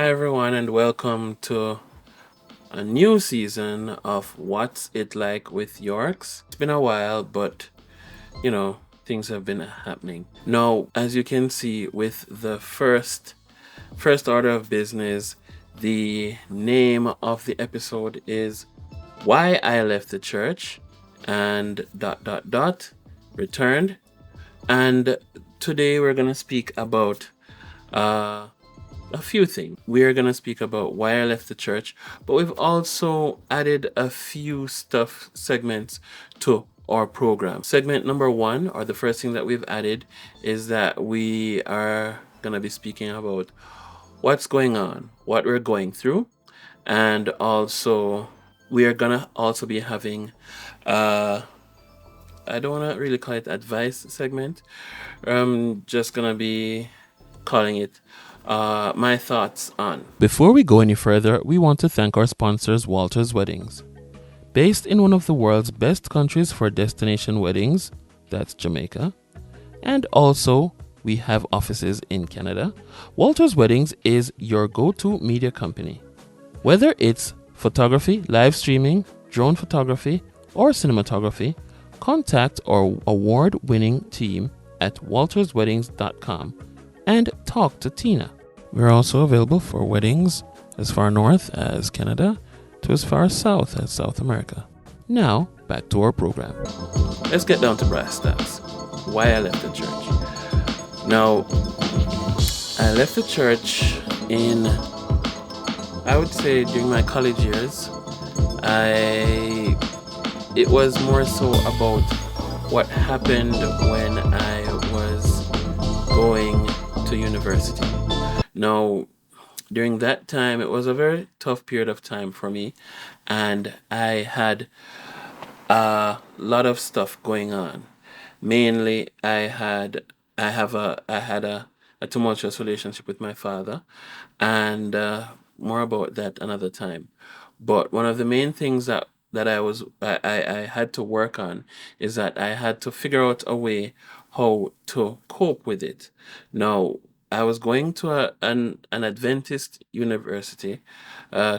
Hi, everyone, and welcome to a new season of What's It Like with Yorks. It's been a while, but things have been happening. Now, as you can see, with the first order of business, the name of the episode is Why I Left the Church and returned. And today we're gonna speak about uh a few things. We are going to speak about why I left the church, but we've also added a few stuff segments to our program. Segment number one, or the first thing that we've added, is that we are going to be speaking about what's going on, what we're going through, and also we are going to also be having I don't want to really call it advice segment. I'm just going to be calling it my thoughts on. Before we go any further, we want to thank our sponsors, Walters Weddings. Based in one of the world's best countries for destination weddings, that's Jamaica, and also we have offices in Canada, Walters Weddings is your go-to media company. Whether it's photography, live streaming, drone photography, or cinematography, contact our award-winning team at waltersweddings.com and talk to Tina. We're also available for weddings as far north as Canada to as far south as South America. Now, back to our program. Let's get down to brass tacks. Why I left the church. Now, I left the church I would say during my college years. It was more so about what happened when I was going to university. Now, during that time, it was a very tough period of time for me, and I had a lot of stuff going on. Mainly, I had a tumultuous relationship with my father, and more about that another time. But one of the main things that I had to work on is that I had to figure out a way how to cope with it. Now, I was going to an Adventist university,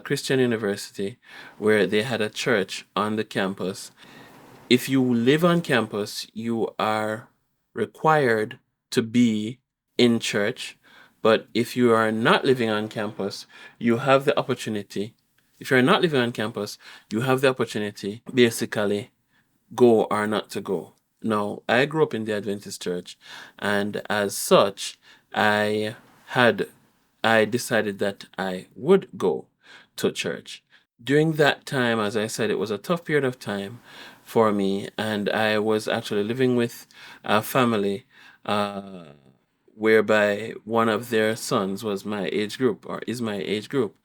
Christian university, where they had a church on the campus. If you live on campus, you are required to be in church. But if you are not living on campus, you have the opportunity. If you're not living on campus, you have the opportunity, basically, go or not to go. Now, I grew up in the Adventist church, and as such, I had I decided that I would go to church. During that time, as I said, it was a tough period of time for me, and I was actually living with a family uh, whereby one of their sons was my age group or is my age group.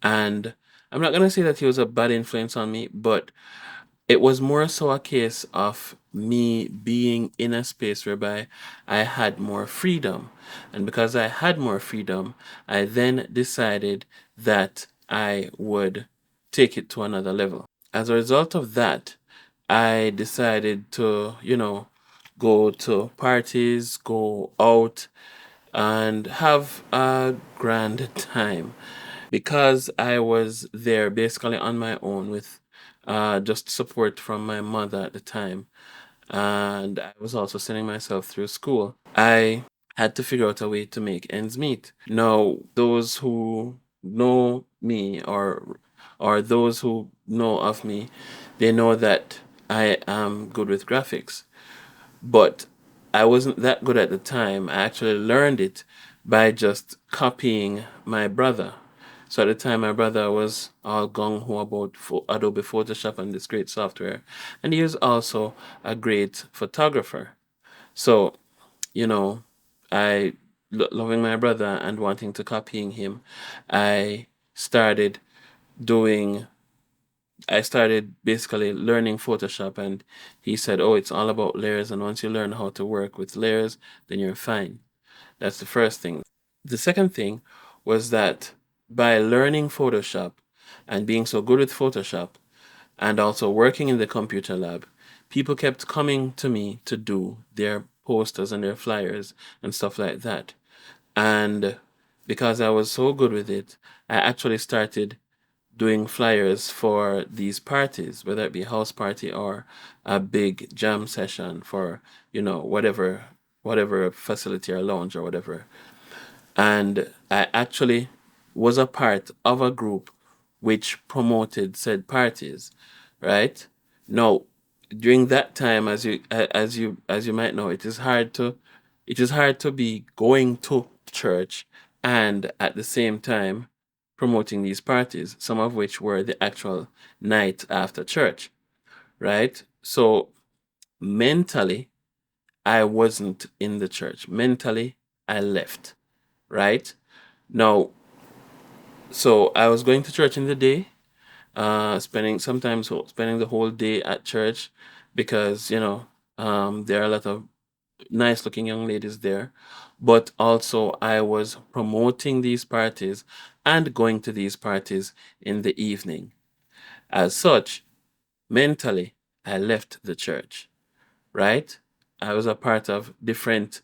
And I'm not going to say that he was a bad influence on me, but it was more so a case of me being in a space whereby I had more freedom. And because I had more freedom, I then decided that I would take it to another level. As a result of that, I decided to, go to parties, go out, and have a grand time because I was there basically on my own with just support from my mother at the time. And I was also sending myself through school. I had to figure out a way to make ends meet. Now, those who know me or those who know of me, they know that I am good with graphics. But I wasn't that good at the time. I actually learned it by just copying my brother. So at the time, my brother was all gung ho about Adobe Photoshop and this great software. And he was also a great photographer. So, you know, loving my brother and wanting to copying him, I started doing I started basically learning Photoshop, and he said, "Oh, it's all about layers, and once you learn how to work with layers, then you're fine." That's the first thing. The second thing was that by learning Photoshop and being so good with Photoshop and also working in the computer lab, people kept coming to me to do their posters and their flyers and stuff like that. And because I was so good with it, I actually started doing flyers for these parties, whether it be a house party or a big jam session for, whatever facility or lounge or whatever. And I actually was a part of a group which promoted said parties, right? Now, during that time, as you might know, it is hard to be going to church and at the same time promoting these parties, some of which were the actual night after church, right? So mentally, I wasn't in the church. Mentally, I left, right? Now, so I was going to church in the day, spending the whole day at church because, there are a lot of nice looking young ladies there. But also, I was promoting these parties and going to these parties in the evening. As such, mentally, I left the church, right? I was a part of different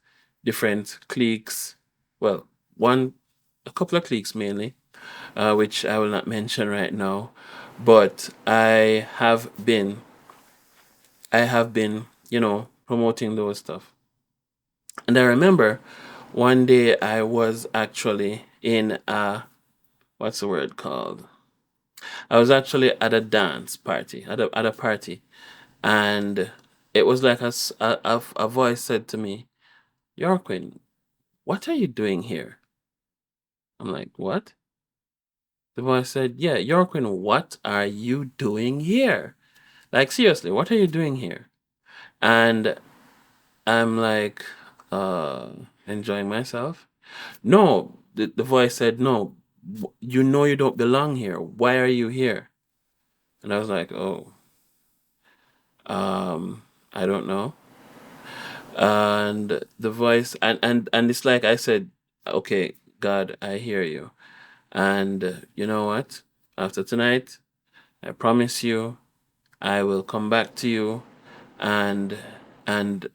cliques. Well, a couple of cliques mainly, which I will not mention right now. But I have been, promoting those stuff. And I remember one day I was actually in what's the word called? I was actually at a dance party, at a party, and it was like a voice said to me, Yorquin, what are you doing here? I'm like, what? The voice said, yeah, Yorquin, what are you doing here? Like, seriously, what are you doing here? And I'm like, uh, enjoying myself. No, the voice said, no, you know you don't belong here. Why are you here? And I was like, oh, um, I don't know. And the voice, and it's like I said, okay, God, I hear you. And you know what? After tonight, I promise you, I will come back to you, and and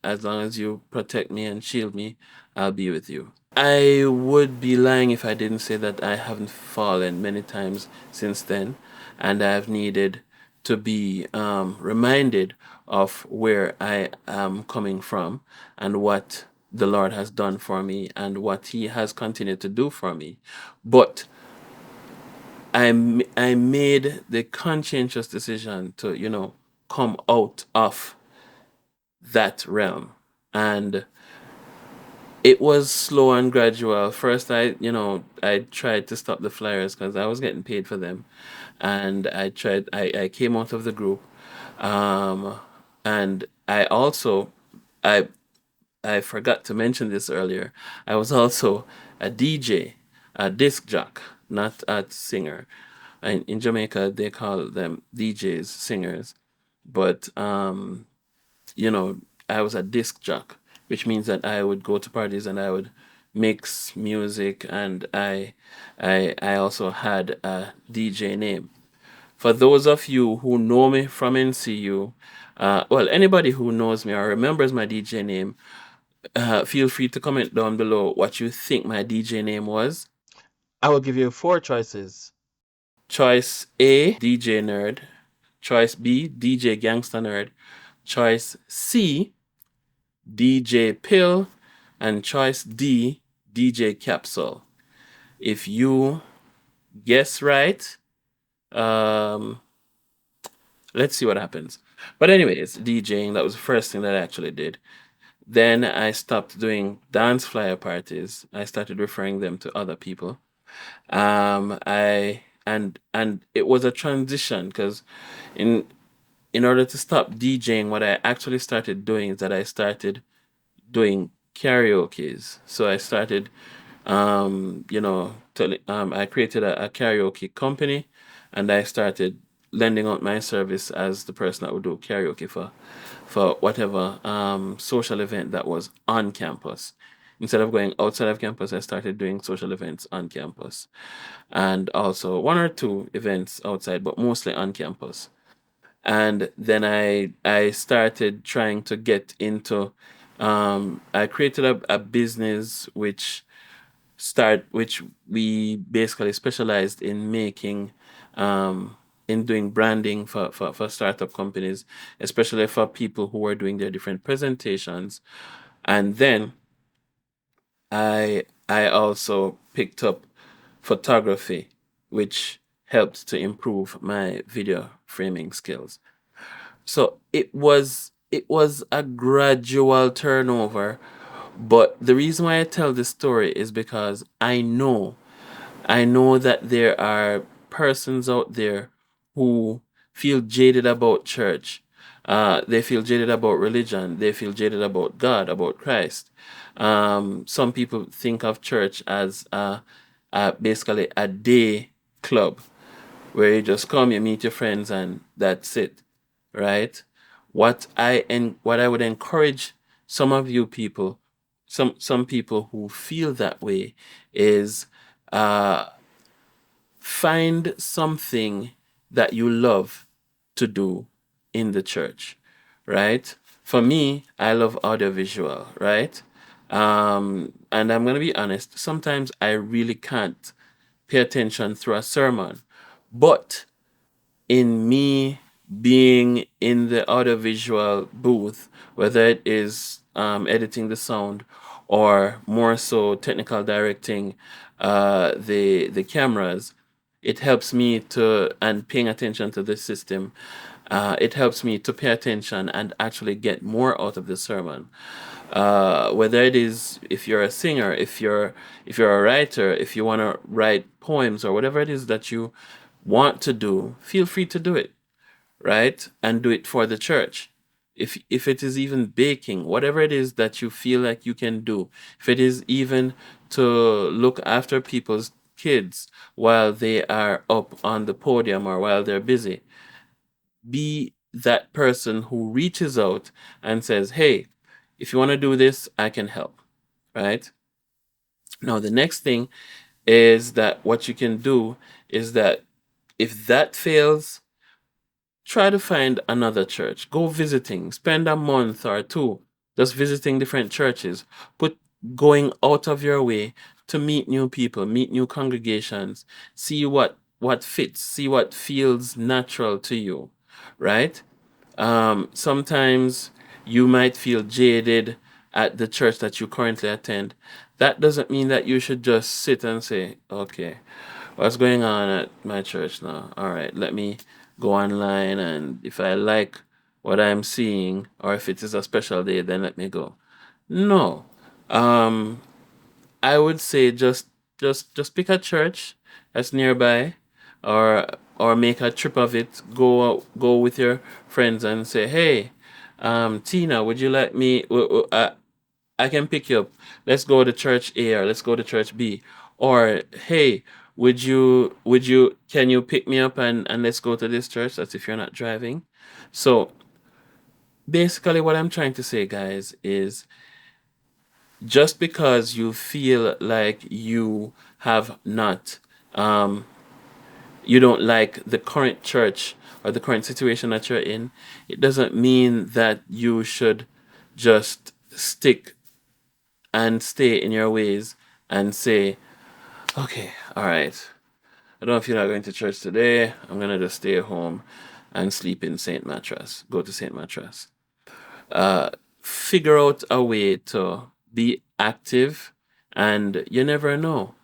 as long as you protect me and shield me, I'll be with you. I would be lying if I didn't say that I haven't fallen many times since then, and I've needed to be reminded of where I am coming from and what the Lord has done for me and what He has continued to do for me. But I made the conscientious decision to, come out of that realm. And it was slow and gradual. First, I tried to stop the flyers because I was getting paid for them, and I came out of the group, um, and I I forgot to mention this earlier. I was also a DJ, a disc jock, not a singer. And in Jamaica, they call them DJs, singers, but you know, I was a disc jock, which means that I would go to parties and I would mix music, and I also had a DJ name. For those of you who know me from NCU, well, anybody who knows me or remembers my DJ name, feel free to comment down below what you think my DJ name was. I will give you four choices. Choice A, DJ Nerd. Choice B, DJ Gangsta Nerd. Choice C, DJ Pill, and choice D, DJ Capsule. If you guess right, um, let's see what happens. But anyways, DJing, that was the first thing that I actually did. Then I stopped doing dance flyer parties. I started referring them to other people. I and it was a transition because in in order to stop DJing, what I actually started doing is that I started doing karaoke's. So I started, I created a karaoke company, and I started lending out my service as the person that would do karaoke for whatever social event that was on campus. Instead of going outside of campus, I started doing social events on campus, and also one or two events outside, but mostly on campus. And then I started trying to get into I created a business which which we basically specialized in making, in doing branding for startup companies, especially for people who are doing their different presentations. And then I also picked up photography, which helped to improve my video framing skills. So it was a gradual turnover, but the reason why I tell this story is because I know that there are persons out there who feel jaded about church. They feel jaded about religion. They feel jaded about God, about Christ. Some people think of church as basically a day club where you just come, you meet your friends, and that's it, right? What I would encourage some of you people, some people who feel that way, is uh, find something that you love to do in the church, right? For me, I love audiovisual, right? And I'm going to be honest, sometimes I really can't pay attention through a sermon, but in me being in the audiovisual booth, whether it is editing the sound or more so technical directing the cameras, it helps me to, and paying attention to the system, it helps me to pay attention and actually get more out of the sermon. Whether it is, if you're a singer, if you're a writer, if you want to write poems or whatever it is that you want to do, feel free to do it, right? And do it for the church. If it is even baking, whatever it is that you feel like you can do, if it is even to look after people's kids while they are up on the podium or while they're busy, be that person who reaches out and says, hey, if you want to do this, I can help, right? Now, the next thing is that what you can do is that if that fails, try to find another church. Go visiting. Spend a month or two just visiting different churches. Put Going out of your way to meet new people, meet new congregations, see what fits, see what feels natural to you, right? Sometimes you might feel jaded at the church that you currently attend. That doesn't mean that you should just sit and say, okay, what's going on at my church now? All right, let me go online, and if I like what I'm seeing, or if it is a special day, then let me go. No. Um, I would say just pick a church that's nearby, or make a trip of it. Go with your friends and say, hey, Tina, would you like me? I can pick you up. Let's go to church A, or let's go to church B. Or hey, would you can you pick me up, and let's go to this church? That's if you're not driving. So basically what I'm trying to say, guys, is just because you feel like um you don't like the current church or the current situation that you're in, it doesn't mean that you should just stick and stay in your ways and say, okay, all right, I don't feel like going to church today. I'm gonna just stay at home and sleep in St. Mattress. Go to St. Mattress. Uh, Figure out a way to be active, and you never know.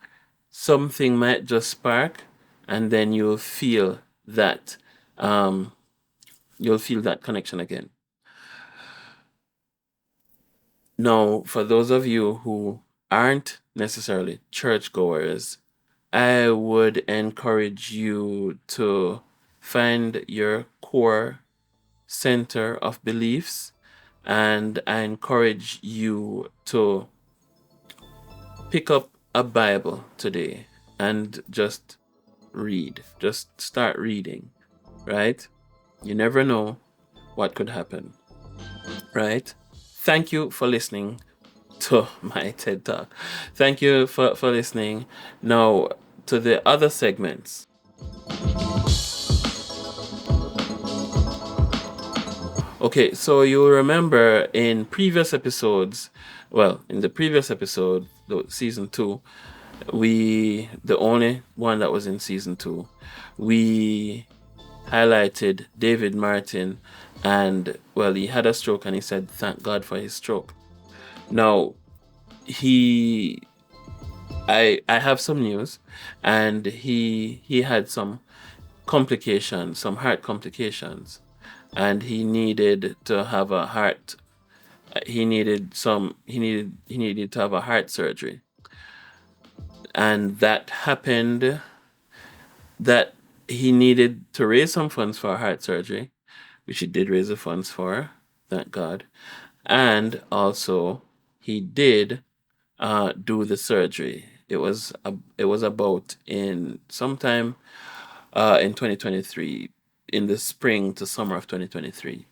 Something might just spark, and then that um, you'll feel that connection again. Now, for those of you who aren't necessarily churchgoers, I would encourage you to find your core center of beliefs, and I encourage you to pick up a Bible today and just read. Just start reading, right? You never know what could happen, right? Thank you for listening to my TED Talk. Thank you for listening. Now, to the other segments. Okay, so you remember in previous episodes, well, in the previous episode, season 2, the only one that was in season 2, we highlighted David Martin, and well, he had a stroke, and he said, "Thank God for his stroke." Now, he, I have some news, and he had some complications, some heart complications, and he needed to have a heart. He needed to have a heart surgery, and that happened. That he needed to raise some funds for a heart surgery, which he did raise the funds for, thank God. And also, he did do the surgery. It was about in sometime in 2023, in the spring to summer of 2023.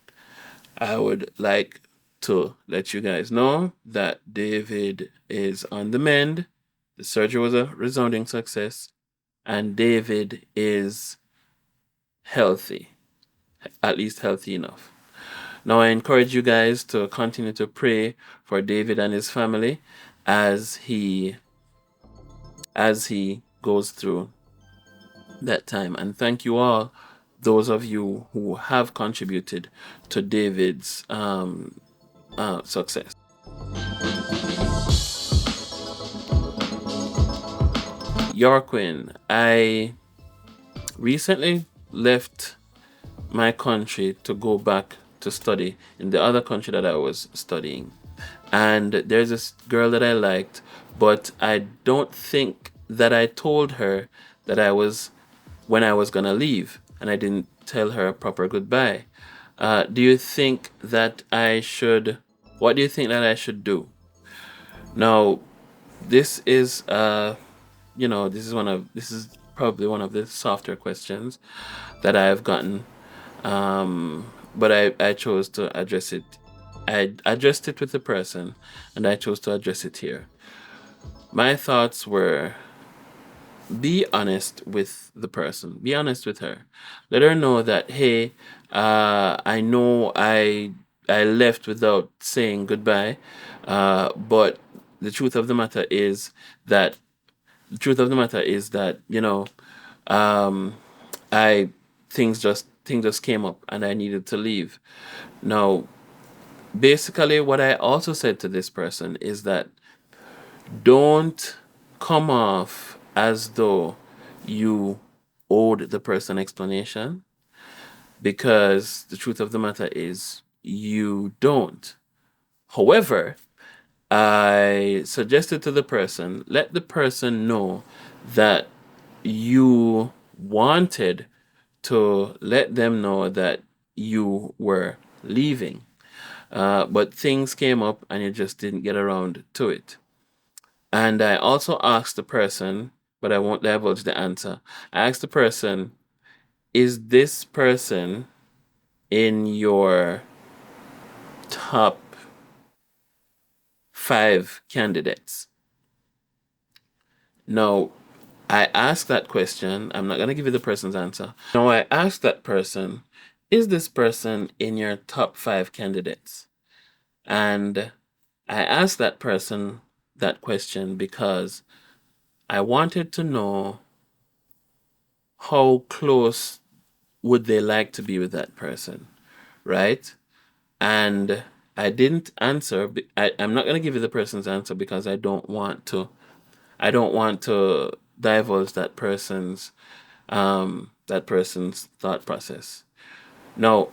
I would like to let you guys know that David is on the mend. The surgery was a resounding success, and David is healthy, at least healthy enough. Now, I encourage you guys to continue to pray for David and his family as he goes through that time. And thank you all, those of you who have contributed to David's success. Yorquin, I recently left my country to go back to study in the other country that I was studying. And there's this girl that I liked, but I don't think that I told her that when I was gonna leave, and I didn't tell her a proper goodbye. Do you think that I should? What do you think that I should do? Now, this is this is probably one of the softer questions that I have gotten, but I chose to address it. I addressed it with the person, and I chose to address it here. My thoughts were, be honest with the person. Be honest with her. Let her know that, hey, I know I left without saying goodbye, but the truth of the matter is that um, I things just came up, and I needed to leave. Now, basically, what I also said to this person is that don't come off as though you owed the person explanation, because the truth of the matter is you don't. However, I suggested to the person, let the person know that you wanted to let them know that you were leaving. But things came up and you just didn't get around to it. And I also asked the person, but I won't divulge the answer. I asked the person, is this person in your top 5 candidates? Now, I asked that question. I'm not going to give you the person's answer. Now, I asked that person, is this person in your top 5 candidates? And I asked that person that question because I wanted to know how close would they like to be with that person, right? And I didn't answer. I'm not going to give you the person's answer because I don't want to. I don't want to divulge that person's thought process. Now,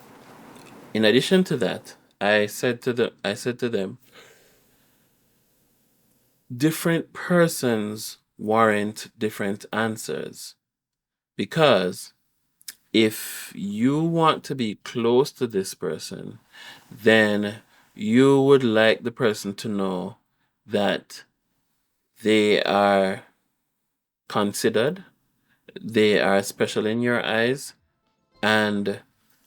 in addition to that, I said to them, different persons warrant different answers, because if you want to be close to this person, then you would like the person to know that they are considered, they are special in your eyes, and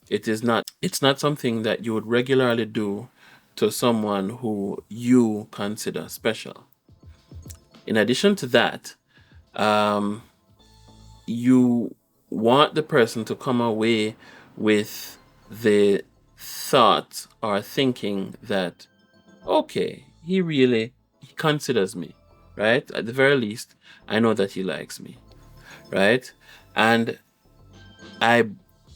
it's not something that you would regularly do to someone who you consider special. In addition to that, um, you want the person to come away with the thought or thinking that, okay, he considers me, right? At the very least, I know that he likes me, right? And I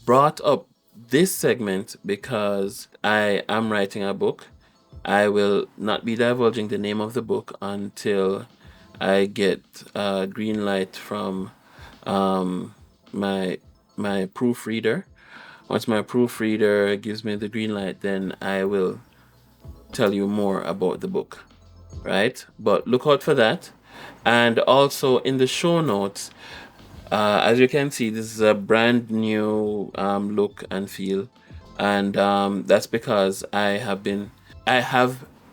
brought up this segment because I am writing a book. I will not be divulging the name of the book until I get a green light from um, my my proofreader. Once my proofreader gives me the green light, then I will tell you more about the book, right? But look out for that. And also in the show notes, as you can see, this is a brand new look and feel, and that's because I have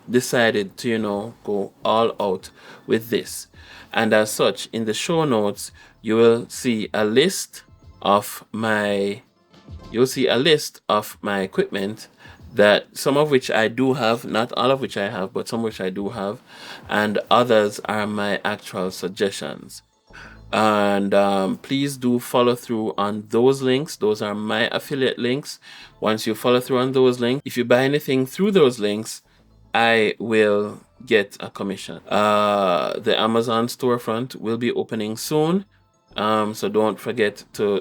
decided to, go all out with this. And as such, in the show notes, you will see a list of my equipment, that some of which I do have, not all of which I have, but some which I do have, and others are my actual suggestions. And please do follow through on those links. Those are my affiliate links. Once you follow through on those links, if you buy anything through those links, I will get a commission. The Amazon storefront will be opening soon. So don't forget to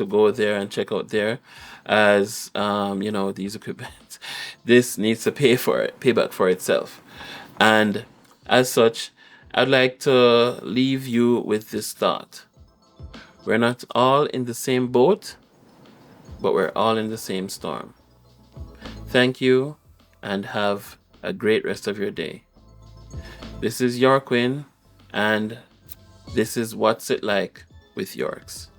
go there and check out there, as these equipment, this needs to pay back for itself. And as such, I'd like to leave you with this thought. We're not all in the same boat, but we're all in the same storm. Thank you, and have a great rest of your day. This is Yorkwin, and this is What's It Like with Yorks.